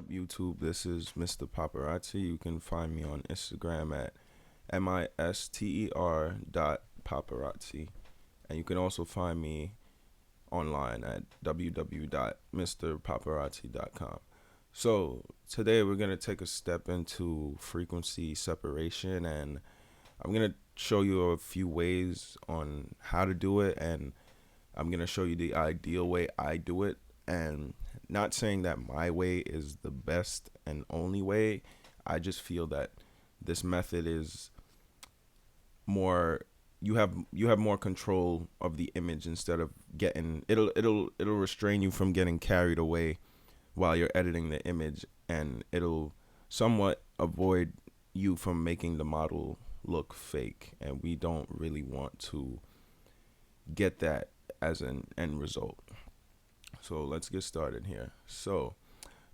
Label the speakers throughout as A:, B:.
A: YouTube? This is Mr. Paparazzi. You can find me on Instagram at mister.paparazzi. And you can also find me online at www.mrpaparazzi.com. So, today we're going to take a step into frequency separation, and I'm going to show you a few ways on how to do it, and I'm going to show you the ideal way I do it. And not saying that my way is the best and only way. I just feel that this method is more you have more control of the image instead of getting it'll restrain you from getting carried away while you're editing the image, and it'll somewhat avoid you from making the model look fake, and we don't really want to get that as an end result. So let's get started here. So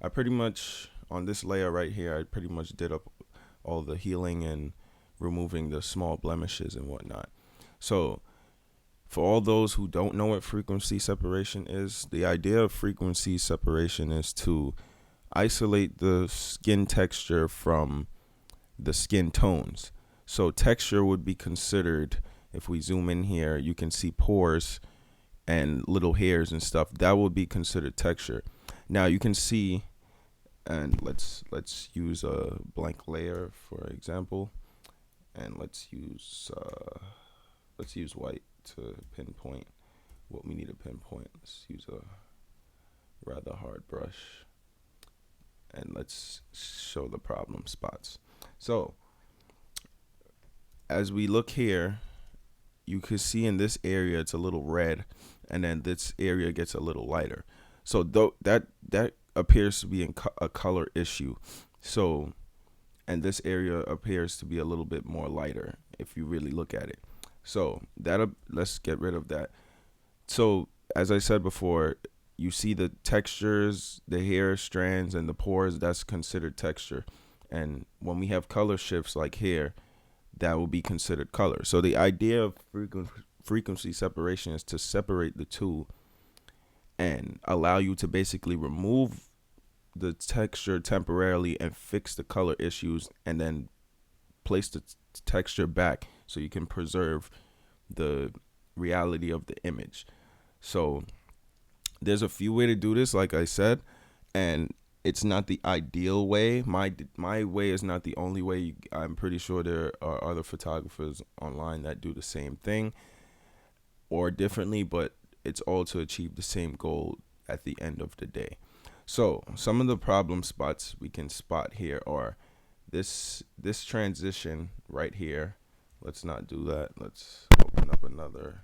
A: I pretty much, on this layer right here, I pretty much did up all the healing and removing the small blemishes and whatnot. So for all those who don't know what frequency separation is, the idea of frequency separation is to isolate the skin texture from the skin tones. So texture would be considered, if we zoom in here, you can see pores and little hairs and stuff. That would be considered texture. Now you can see, and let's use a blank layer for example, and let's use white to pinpoint what we need to pinpoint. Let's use a rather hard brush, and let's show the problem spots. So as we look here, you can see in this area it's a little red, and then this area gets a little lighter. So that appears to be a color issue. So, and this area appears to be a little bit more lighter if you really look at it. So let's get rid of that. So as I said before, you see the textures, the hair strands, and the pores. That's considered texture. And when we have color shifts like here, that will be considered color. So the idea of frequency separation is to separate the two and allow you to basically remove the texture temporarily and fix the color issues, and then place the texture back so you can preserve the reality of the image. So there's a few ways to do this, like I said, and it's not the ideal way. My way is not the only way. I'm pretty sure there are other photographers online that do the same thing or differently, but it's all to achieve the same goal at the end of the day. So some of the problem spots we can spot here are this transition right here. Let's not do that. Let's open up another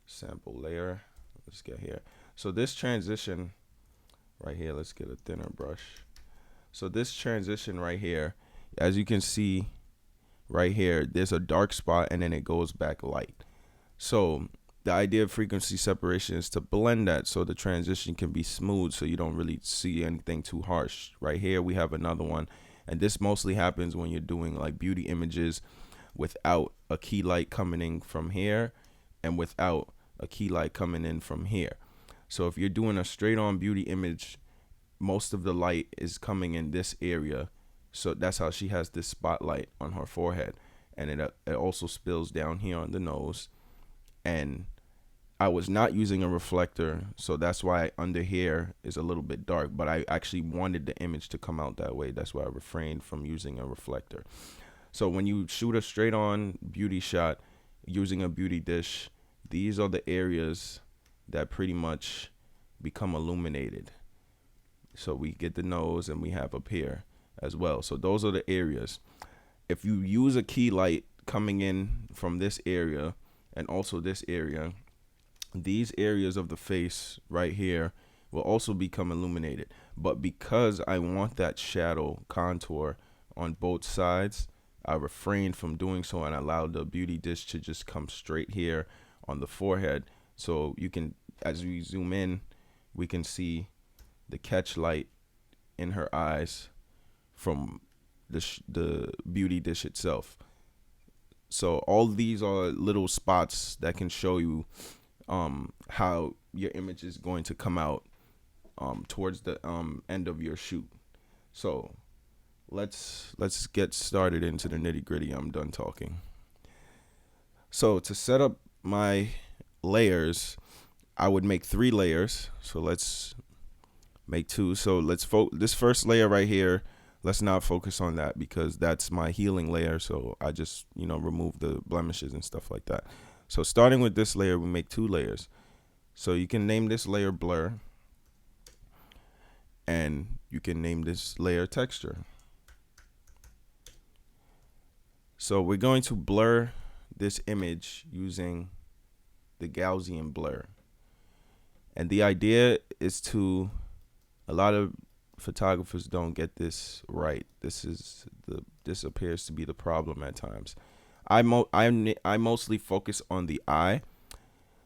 A: sample layer. Let's get here. So this transition right here, let's get a thinner brush. So this transition right here, as you can see right here, there's a dark spot and then it goes back light. So the idea of frequency separation is to blend that so the transition can be smooth, so you don't really see anything too harsh. Right here we have another one, and this mostly happens when you're doing like beauty images without a key light coming in from here and without a key light coming in from here. So if you're doing a straight on beauty image, most of the light is coming in this area. So that's how she has this spotlight on her forehead, and it also spills down here on the nose. And I was not using a reflector, so that's why under here is a little bit dark, but I actually wanted the image to come out that way. That's why I refrained from using a reflector. So when you shoot a straight on beauty shot using a beauty dish, these are the areas that pretty much become illuminated. So we get the nose, and we have up here as well. So those are the areas. If you use a key light coming in from this area and also this area, these areas of the face right here will also become illuminated. But because I want that shadow contour on both sides, I refrained from doing so and allowed the beauty dish to just come straight here on the forehead. So you can, as we zoom in, we can see the catch light in her eyes from the beauty dish itself. So all these are little spots that can show you how your image is going to come out towards the end of your shoot. So let's get started into the nitty gritty. I'm done talking. So to set up my layers, I would make 3 layers. So let's make 2. So this first layer right here. Let's not focus on that because that's my healing layer. So I just remove the blemishes and stuff like that. So starting with this layer, we make 2 layers. So you can name this layer blur, and you can name this layer texture. So we're going to blur this image using the Gaussian blur. And the idea is a lot of photographers don't get this right. This appears to be the problem at times. I mostly focus on the eye.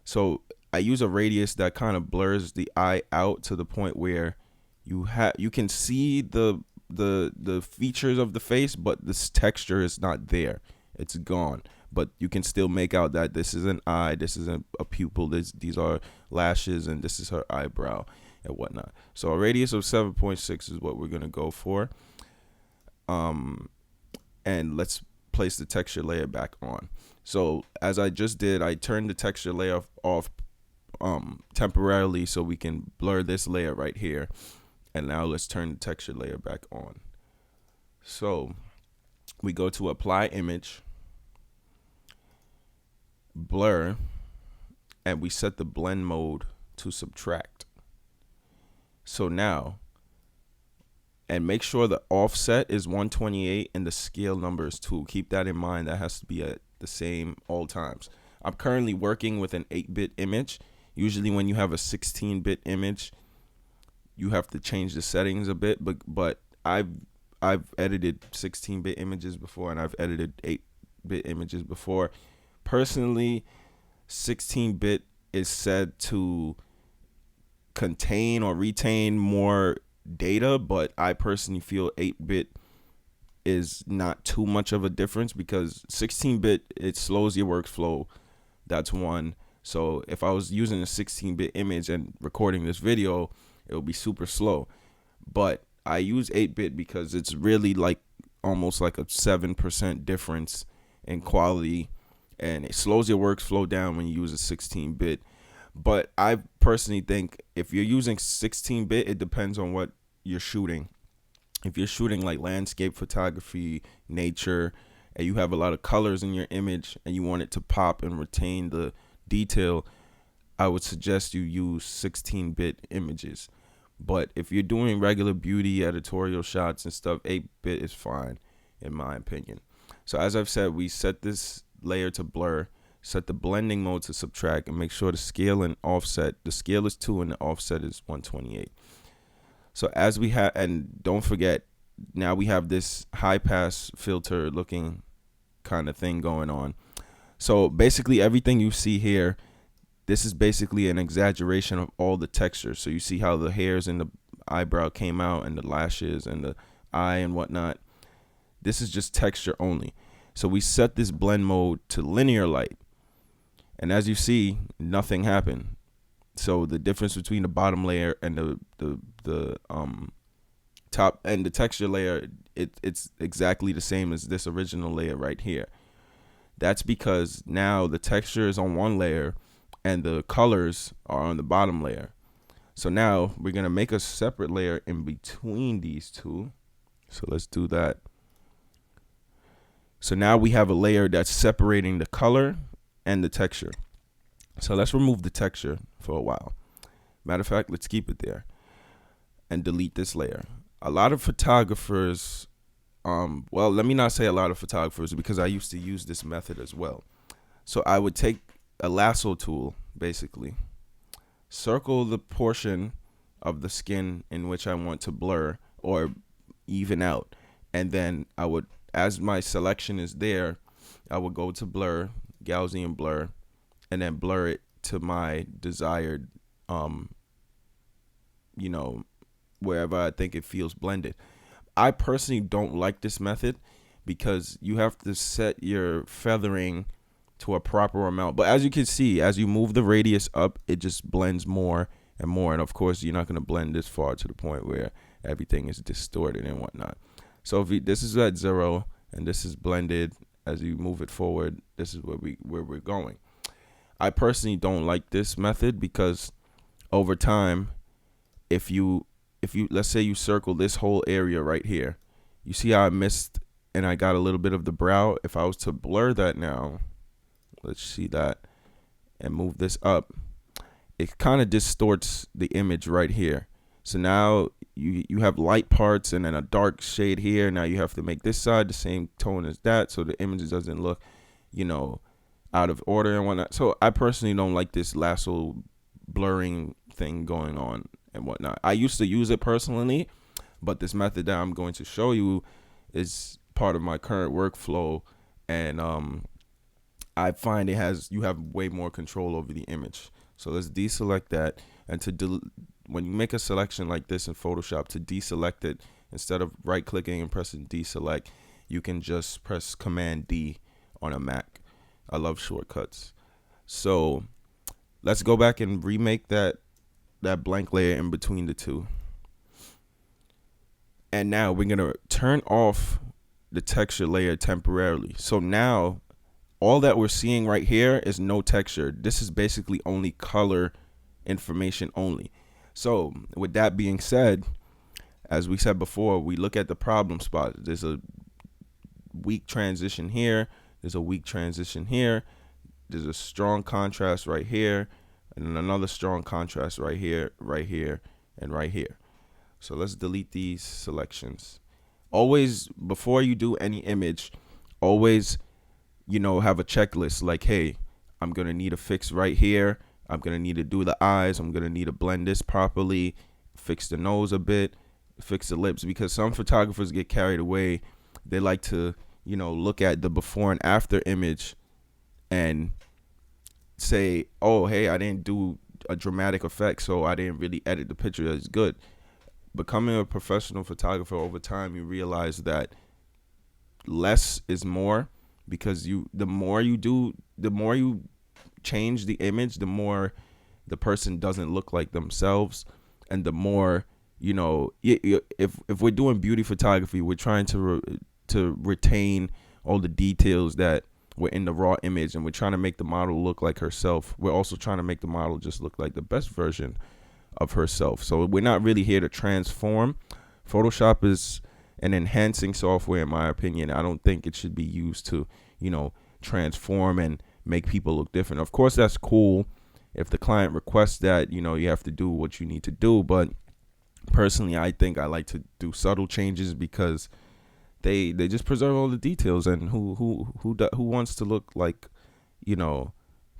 A: So I use a radius that kind of blurs the eye out to the point where you can see the features of the face, but this texture is not there. It's gone. But you can still make out that this is an eye, this is a pupil, these are lashes, and this is her eyebrow and whatnot. So a radius of 7.6 is what we're gonna go for. And let's place the texture layer back on. So as I just did, I turned the texture layer off temporarily so we can blur this layer right here. And now let's turn the texture layer back on. So we go to apply image, blur, and we set the blend mode to subtract. So now, and make sure the offset is 128 and the scale number is 2. Keep that in mind. That has to be at the same all times. I'm currently working with an 8-bit image. Usually when you have a 16-bit image, you have to change the settings a bit, but I've edited 16-bit images before, and I've edited 8-bit images before. Personally, 16-bit is said to contain or retain more data, but I personally feel 8-bit is not too much of a difference because 16-bit, it slows your workflow. That's one. So if I was using a 16-bit image and recording this video, it will be super slow. But I use 8-bit because it's really like almost like a 7% difference in quality, and it slows your workflow down when you use a 16-bit. But I personally think if you're using 16-bit, it depends on what you're shooting. If you're shooting like landscape photography, nature, and you have a lot of colors in your image and you want it to pop and retain the detail, I would suggest you use 16-bit images. But if you're doing regular beauty editorial shots and stuff, 8-bit is fine, in my opinion. So as I've said, we set this layer to blur, set the blending mode to subtract, and make sure the scale and offset, the scale is 2 and the offset is 128. So as we have, and don't forget, now we have this high pass filter looking kind of thing going on. So basically everything you see here, this is basically an exaggeration of all the textures. So you see how the hairs in the eyebrow came out and the lashes and the eye and whatnot. This is just texture only. So we set this blend mode to linear light. And as you see, nothing happened. So the difference between the bottom layer and the top and the texture layer, it's exactly the same as this original layer right here. That's because now the texture is on one layer and the colors are on the bottom layer. So now we're going to make a separate layer in between these two. So let's do that. So now we have a layer that's separating the color and the texture. So let's remove the texture for a while. Matter of fact, let's keep it there and delete this layer. A lot of photographers, well, let me not say a lot of photographers because I used to use this method as well. So I would take a lasso tool, basically, circle the portion of the skin in which I want to blur or even out. And then I would, as my selection is there, I would go to blur, Gaussian blur, and then blur it to my desired, wherever I think it feels blended. I personally don't like this method because you have to set your feathering to a proper amount. But as you can see, as you move the radius up, it just blends more and more. And of course, you're not going to blend this far to the point where everything is distorted and whatnot. So if this is at 0 and this is blended, as you move it forward, this is where we're going. I personally don't like this method because over time, if you let's say you circle this whole area right here, you see how I missed and I got a little bit of the brow. If I was to blur that now, let's see that, and move this up, it kind of distorts the image right here. So now you have light parts and then a dark shade here. Now you have to make this side the same tone as that, so the image doesn't look, out of order and whatnot. So I personally don't like this lasso blurring thing going on and whatnot. I used to use it personally, but this method that I'm going to show you is part of my current workflow, and I find you have way more control over the image. So let's deselect that, and when you make a selection like this in Photoshop, to deselect it, instead of right clicking and pressing deselect, you can just press Command D on a Mac. I love shortcuts. So let's go back and remake that blank layer in between the two. And now we're gonna turn off the texture layer temporarily. So now all that we're seeing right here is no texture. This is basically only color information only. So with that being said, as we said before, we look at the problem spot. There's a weak transition here. There's a weak transition here. There's a strong contrast right here, and then another strong contrast right here, and right here. So let's delete these selections. Always, before you do any image, always, have a checklist like, hey, I'm going to need a fix right here. I'm going to need to do the eyes. I'm going to need to blend this properly, fix the nose a bit, fix the lips, because some photographers get carried away. They like to, look at the before and after image and say, oh, hey, I didn't do a dramatic effect, so I didn't really edit the picture as good. Becoming a professional photographer, over time, you realize that less is more, because the more you change the image, the more the person doesn't look like themselves, and the more, if we're doing beauty photography, we're trying to retain all the details that were in the raw image, and we're trying to make the model look like herself. We're also trying to make the model just look like the best version of herself. So we're not really here to transform. Photoshop is an enhancing software, in my opinion. I don't think it should be used to, transform and make people look different. Of course, that's cool if the client requests that, you have to do what you need to do. But personally, I think I like to do subtle changes, because they just preserve all the details. And who wants to look like,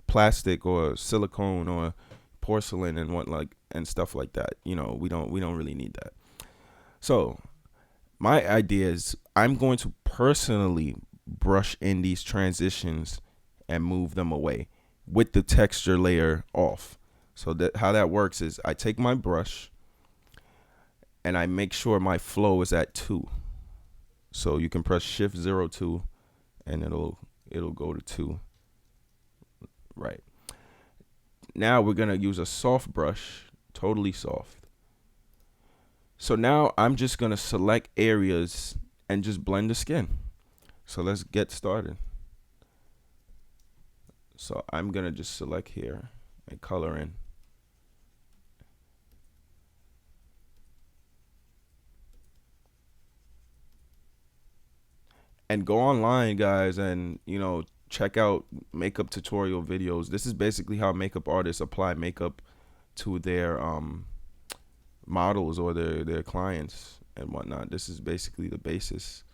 A: plastic or silicone or porcelain and stuff like that. We don't really need that. So my idea is, I'm going to personally brush in these transitions and move them away with the texture layer off. So that how that works is, I take my brush and I make sure my flow is at 2. So you can press Shift 02 and it'll go to 2. Right. Now we're going to use a soft brush, totally soft. So now I'm just going to select areas and just blend the skin. So let's get started. So I'm going to just select here and color in. And go online, guys, and, check out makeup tutorial videos. This is basically how makeup artists apply makeup to their models or their clients and whatnot. This is basically the basis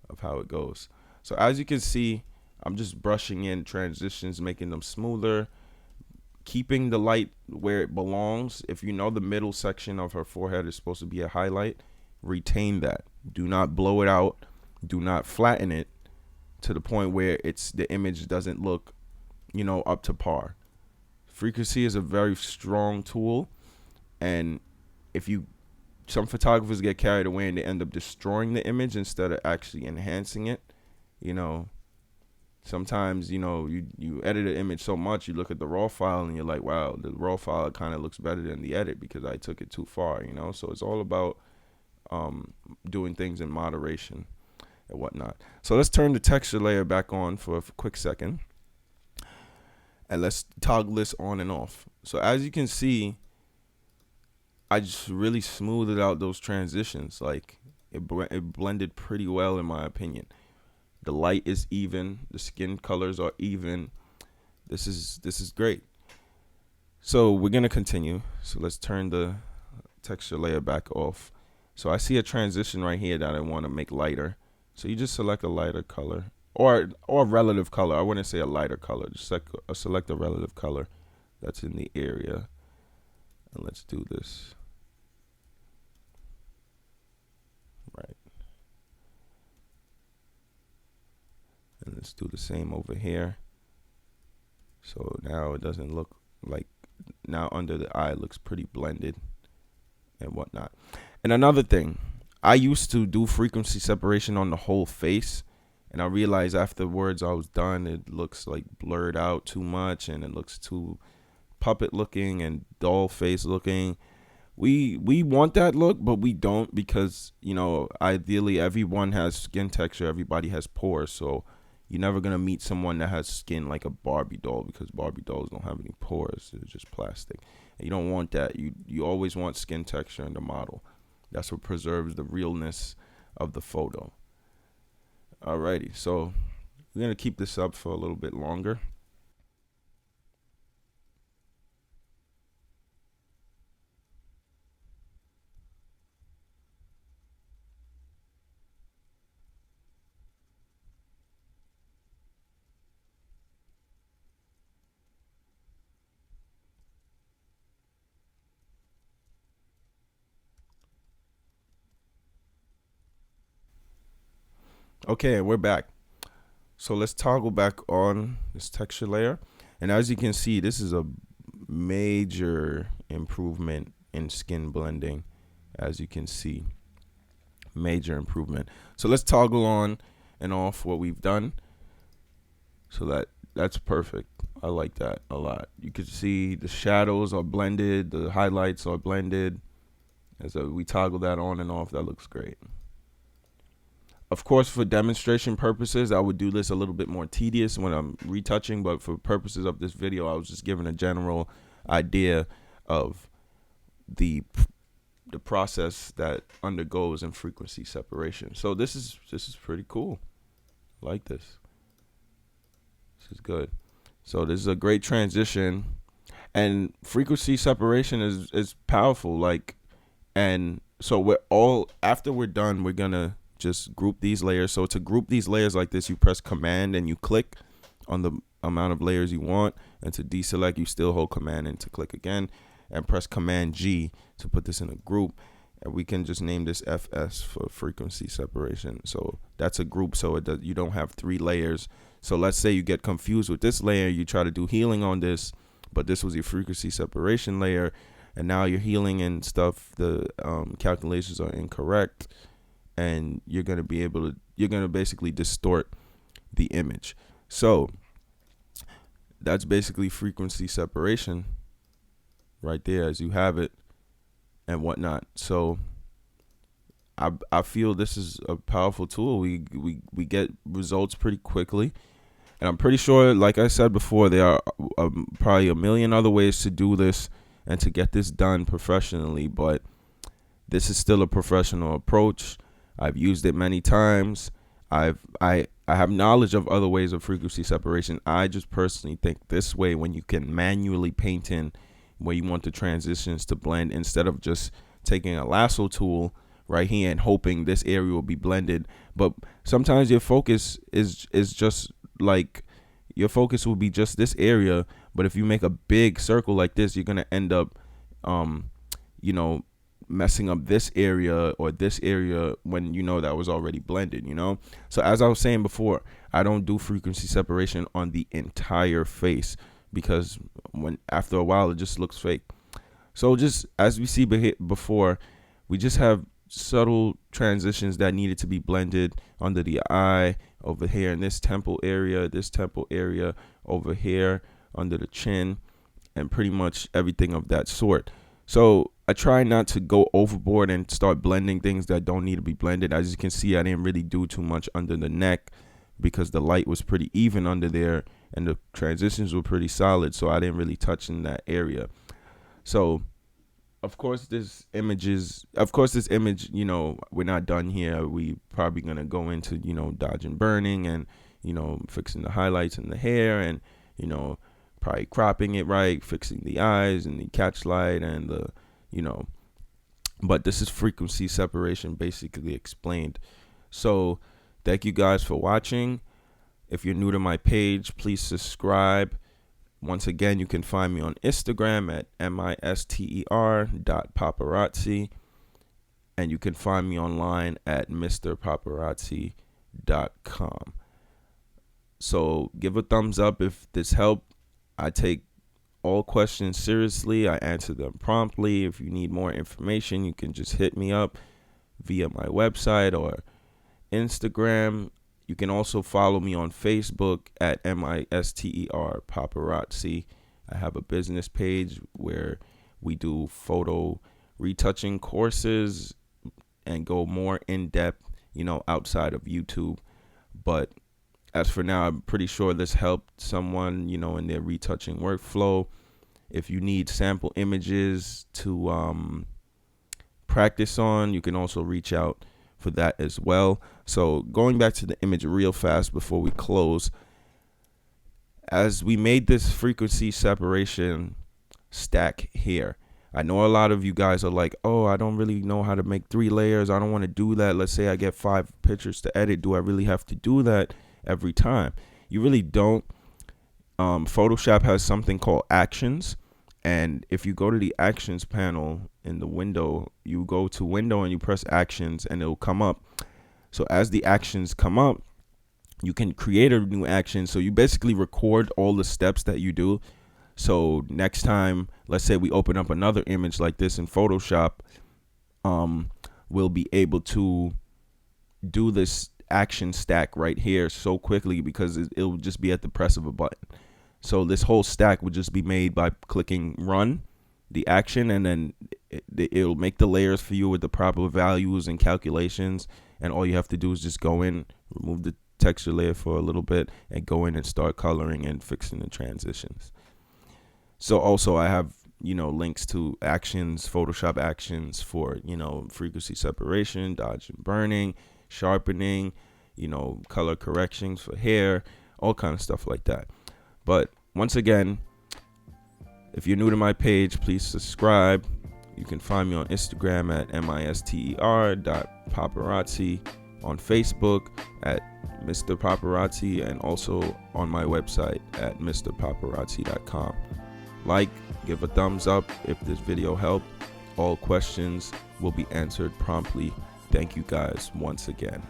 A: of how it goes. So as you can see, I'm just brushing in transitions, making them smoother, keeping the light where it belongs. If you know the middle section of her forehead is supposed to be a highlight, retain that. Do not blow it out. Do not flatten it to the point where the image doesn't look, up to par. Frequency is a very strong tool, and some photographers get carried away and they end up destroying the image instead of actually enhancing it. Sometimes, you edit an image so much, you look at the raw file and you're like, wow, the raw file kind of looks better than the edit because I took it too far, So it's all about doing things in moderation and whatnot. So let's turn the texture layer back on for a quick second, and let's toggle this on and off. So as you can see, I just really smoothed out those transitions. Like it blended pretty well in my opinion. The light is even, the skin colors are even. This is great. So we're gonna continue. So let's turn the texture layer back off. So I see a transition right here that I want to make lighter. So you just select a lighter color or a relative color. I wouldn't say a lighter color. Just select a relative color that's in the area. And let's do this. Right. And let's do the same over here. So now it doesn't look like, now under the eye it looks pretty blended and whatnot. And another thing, I used to do frequency separation on the whole face, and I realized afterwards I was done, it looks like blurred out too much, and it looks too puppet looking and doll face looking. We want that look, but we don't, because, you know, ideally everyone has skin texture, everybody has pores, so you're never gonna meet someone that has skin like a Barbie doll, because Barbie dolls don't have any pores, they're just plastic. And you don't want that. You always want skin texture in the model. That's what preserves the realness of the photo. Alrighty, so we're gonna keep this up for a little bit longer. Okay, we're back. So let's toggle back on this texture layer. And as you can see, this is a major improvement in skin blending. As you can see, major improvement. So let's toggle on and off what we've done. So that's perfect. I like that a lot. You can see the shadows are blended, the highlights are blended. As we toggle that on and off, that looks great. Of course, for demonstration purposes, I would do this a little bit more tedious when I'm retouching, but for purposes of this video, I was just giving a general idea of the process that undergoes in frequency separation. So this is pretty cool. I like this. This is good. So this is a great transition, and frequency separation is powerful. Like, and so after we're done, we're gonna just group these layers. So to group these layers like this, you press Command and you click on the amount of layers you want, and to deselect, you still hold Command and to click again, and press Command G to put this in a group. And we can just name this FS for frequency separation. So that's a group, so you don't have 3 layers. So let's say you get confused with this layer, you try to do healing on this, but this was your frequency separation layer, and now you're healing and stuff, the calculations are incorrect, and you're gonna basically distort the image. So that's basically frequency separation right there, as you have it and whatnot. So I feel this is a powerful tool. We get results pretty quickly, and I'm pretty sure, like I said before, there are probably a million other ways to do this and to get this done professionally, but this is still a professional approach. I've used it many times. I have knowledge of other ways of frequency separation. I just personally think this way, when you can manually paint in where you want the transitions to blend, instead of just taking a lasso tool right here and hoping this area will be blended. But sometimes your focus is just like, your focus will be just this area, but if you make a big circle like this, you're gonna end up you know, messing up this area or this area when you know that was already blended, you know. So as I was saying before, I don't do frequency separation on the entire face, because after a while it just looks fake. So just as we see before, we just have subtle transitions that needed to be blended under the eye, over here in this temple area over here under the chin, and pretty much everything of that sort. So I try not to go overboard and start blending things that don't need to be blended. As you can see, I didn't really do too much under the neck because the light was pretty even under there and the transitions were pretty solid, so I didn't really touch in that area. So this image, we're not done here. We probably gonna go into, dodging burning and, fixing the highlights in the hair and, probably cropping it right, fixing the eyes and the catch light and but this is frequency separation basically explained. So thank you guys for watching. If you're new to my page, please subscribe. Once again, you can find me on Instagram at mister.paparazzi, and you can find me online at mrpaparazzi.com. So give a thumbs up if this helped. I take all questions seriously. I answer them promptly. If you need more information, you can just hit me up via my website or Instagram. You can also follow me on Facebook at MISTER Paparazzi. I have a business page where we do photo retouching courses and go more in depth, outside of YouTube. But as for now, I'm pretty sure this helped someone, in their retouching workflow. If you need sample images to practice on, you can also reach out for that as well. So going back to the image real fast before we close, as we made this frequency separation stack here, I know a lot of you guys are like, oh, I don't really know how to make 3 layers. I don't want to do that. Let's say I get 5 pictures to edit. Do I really have to do that every time? You really don't. Photoshop has something called actions. And if you go to the actions panel in the window, you go to window and you press actions and it'll come up. So as the actions come up, you can create a new action. So you basically record all the steps that you do. So next time, let's say we open up another image like this in Photoshop, we'll be able to do this action stack right here so quickly because it'll just be at the press of a button. So this whole stack would just be made by clicking run the action, and then it'll make the layers for you with the proper values and calculations. And all you have to do is just go in, remove the texture layer for a little bit, and go in and start coloring and fixing the transitions. So also I have, links to actions, Photoshop actions for, frequency separation, dodge and burning, sharpening, color corrections for hair, all kind of stuff like that. But once again, if you're new to my page, please subscribe. You can find me on Instagram at mister.paparazzi, on Facebook at Mr. Paparazzi, and also on my website at mrpaparazzi.com. Give a thumbs up if this video helped. All questions will be answered promptly. Thank you guys once again.